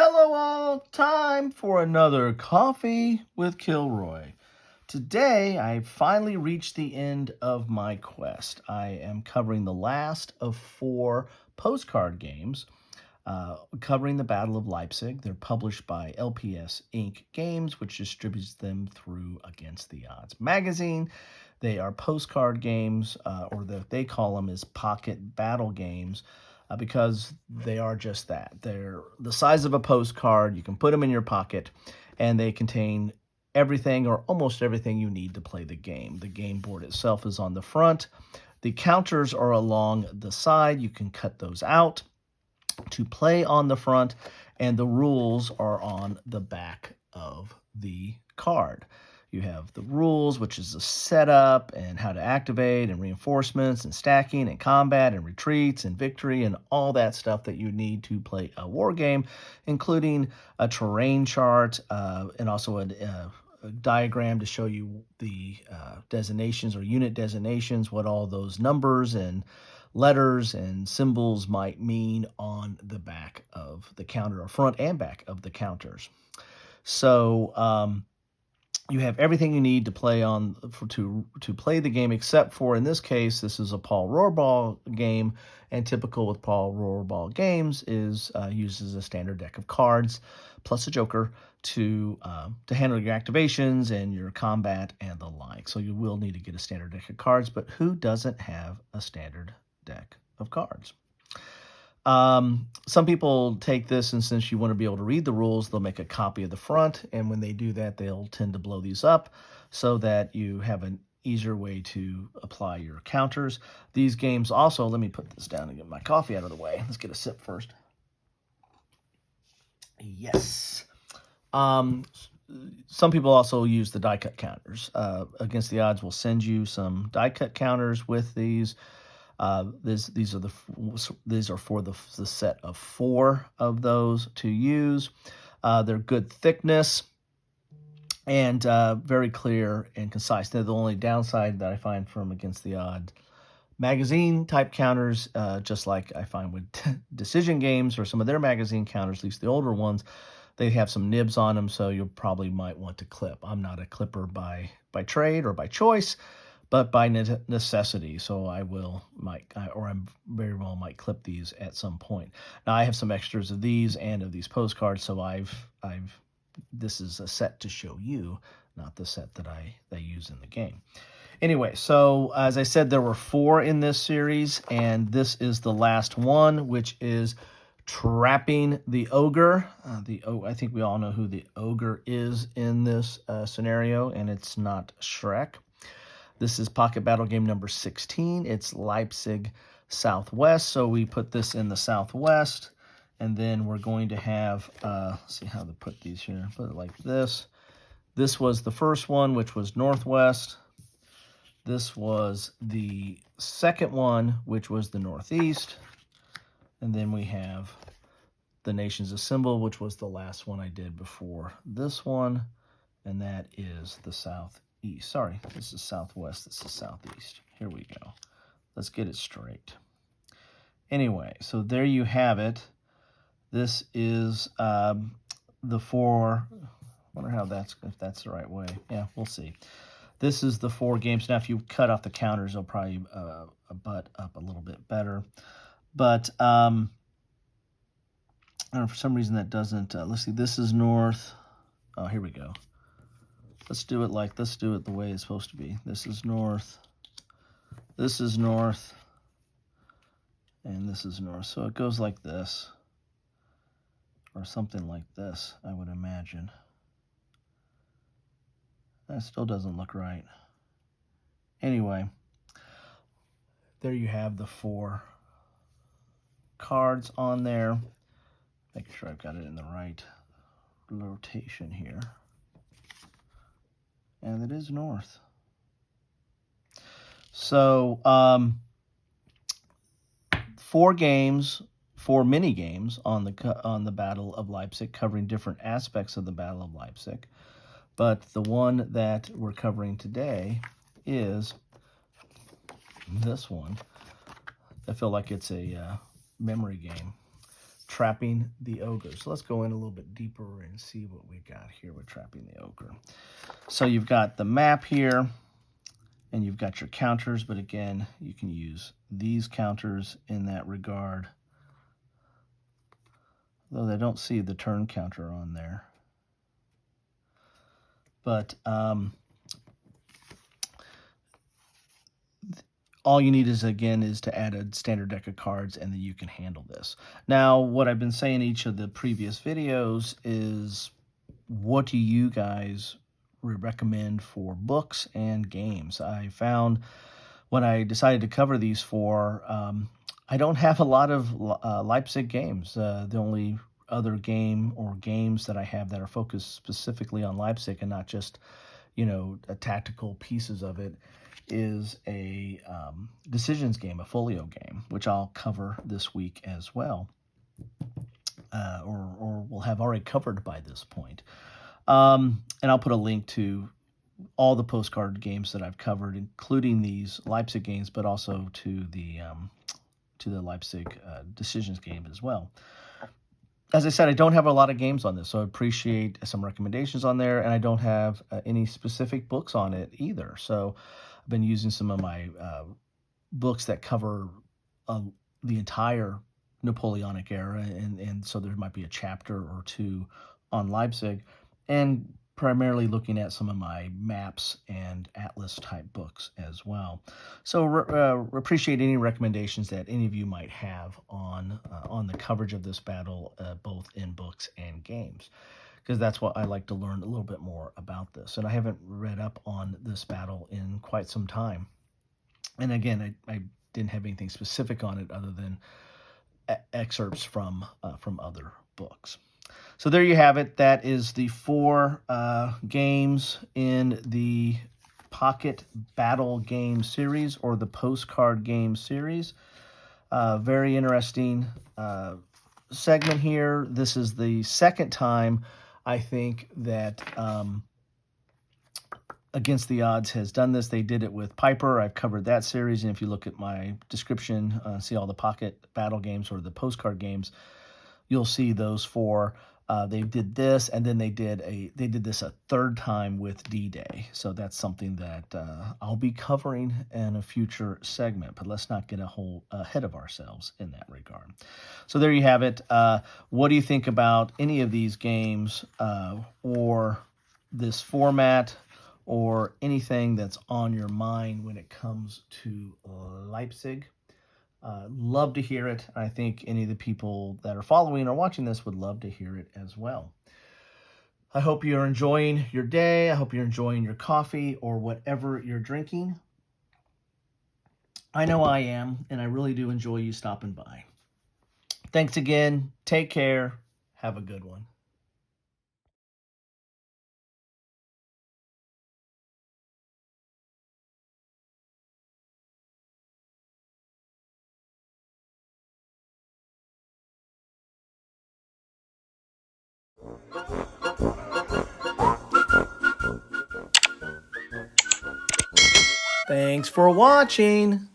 Hello all, time for another Coffee with Kilroy. Today, I finally reached the end of my quest. I am covering the last of 4 postcard games, covering the Battle of Leipzig. They're published by LPS Inc. Games, which distributes them through Against the Odds magazine. They are postcard games, or they call them is pocket battle games. Because they are just that. They're the size of a postcard. You can put them in your pocket, and they contain everything or almost everything you need to play the game. The game board itself is on the front. The counters are along the side. You can cut those out to play on the front, and the rules are on the back of the card. You have the rules, which is the setup and how to activate and reinforcements and stacking and combat and retreats and victory and all that stuff that you need to play a war game, including a terrain chart and also a diagram to show you the designations or unit designations, what all those numbers and letters and symbols might mean on the back of the counter, or front and back of the counters. So, you have everything you need to play to play the game, except for, in this case, this is a Paul Rohrbal game, and typical with Paul Rohrbal games is uses a standard deck of cards plus a joker to handle your activations and your combat and the like. So you will need to get a standard deck of cards, but who doesn't have a standard deck of cards? Some people take this, and since you want to be able to read the rules, they'll make a copy of the front, and when they do that, they'll tend to blow these up so that you have an easier way to apply your counters. These games also, let me put this down and get my coffee out of the way. Let's get a sip first. Yes. Some people also use the die cut counters. Against the Odds will send you some die cut counters with these. These are for the set of 4 of those to use. They're good thickness and very clear and concise. They're the only downside that I find from Against the Odds magazine type counters, just like I find with Decision Games or some of their magazine counters, at least the older ones, they have some nibs on them, so you probably might want to clip. I'm not a clipper by trade or by choice, but by necessity, so I very well might clip these at some point. Now I have some extras of these and of these postcards, so this is a set to show you, not the set that I use in the game. Anyway, so as I said, there were 4 in this series, and this is the last one, which is Trapping the Ogre. I think we all know who the Ogre is in this scenario, and it's not Shrek. This is Pocket Battle Game number 16. It's Leipzig Southwest, so we put this in the Southwest, and then we're going to have, see how to put these here, put it like this. This was the first one, which was Northwest. This was the second one, which was the Northeast. And then we have the Nations Assemble, which was the last one I did before this one, and that is the Southeast. Sorry, this is Southwest, this is Southeast. Here we go. Let's get it straight. Anyway, so there you have it. This is the 4. Wonder if that's the right way. Yeah, we'll see. This is the 4 games. Now, if you cut off the counters, they'll probably butt up a little bit better. But I don't know, for some reason that doesn't. Let's see. This is North. Oh, here we go. Let's do it the way it's supposed to be. This is North. This is North. And this is North. So it goes like this. Or something like this, I would imagine. That still doesn't look right. Anyway, there you have the 4 cards on there. Making sure I've got it in the right rotation here. And it is North. So, 4 games, 4 mini games on the Battle of Leipzig, covering different aspects of the Battle of Leipzig. But the one that we're covering today is this one. I feel like it's a memory game. Trapping the Ogre. So let's go in a little bit deeper and see what we got here with Trapping the Ogre. So you've got the map here, and you've got your counters, but again, you can use these counters in that regard. Though I don't see the turn counter on there. But all you need is, again, is to add a standard deck of cards, and then you can handle this. Now, what I've been saying in each of the previous videos is, what do you guys recommend for books and games? I found when I decided to cover these four, I don't have a lot of Leipzig games. The only other game or games that I have that are focused specifically on Leipzig and not just, tactical pieces of it, is a decisions game, a folio game, which I'll cover this week as well, or we'll have already covered by this point. And I'll put a link to all the postcard games that I've covered, including these Leipzig games, but also to the Leipzig decisions game as well. As I said, I don't have a lot of games on this, so I appreciate some recommendations on there, and I don't have any specific books on it either. So I've been using some of my books that cover the entire Napoleonic era, and so there might be a chapter or two on Leipzig, and primarily looking at some of my maps and atlas type books as well. So appreciate any recommendations that any of you might have on the coverage of this battle, both in books and games, because that's what I like to learn a little bit more about this. And I haven't read up on this battle in quite some time. And again, I didn't have anything specific on it other than excerpts from other books. So there you have it. That is the four games in the Pocket Battle Game Series, or the Postcard Game Series. Very interesting segment here. This is the second time, I think, that Against the Odds has done this. They did it with Piper. I've covered that series, and if you look at my description, see all the Pocket Battle games or the postcard games, you'll see those four. They did this, and then they did this a third time with D-Day. So that's something that I'll be covering in a future segment, but let's not get ahead of ourselves in that regard. So there you have it. What do you think about any of these games or this format, or anything that's on your mind when it comes to Leipzig? Love to hear it. I think any of the people that are following or watching this would love to hear it as well. I hope you're enjoying your day. I hope you're enjoying your coffee or whatever you're drinking. I know I am, and I really do enjoy you stopping by. Thanks again. Take care. Have a good one. Thanks for watching.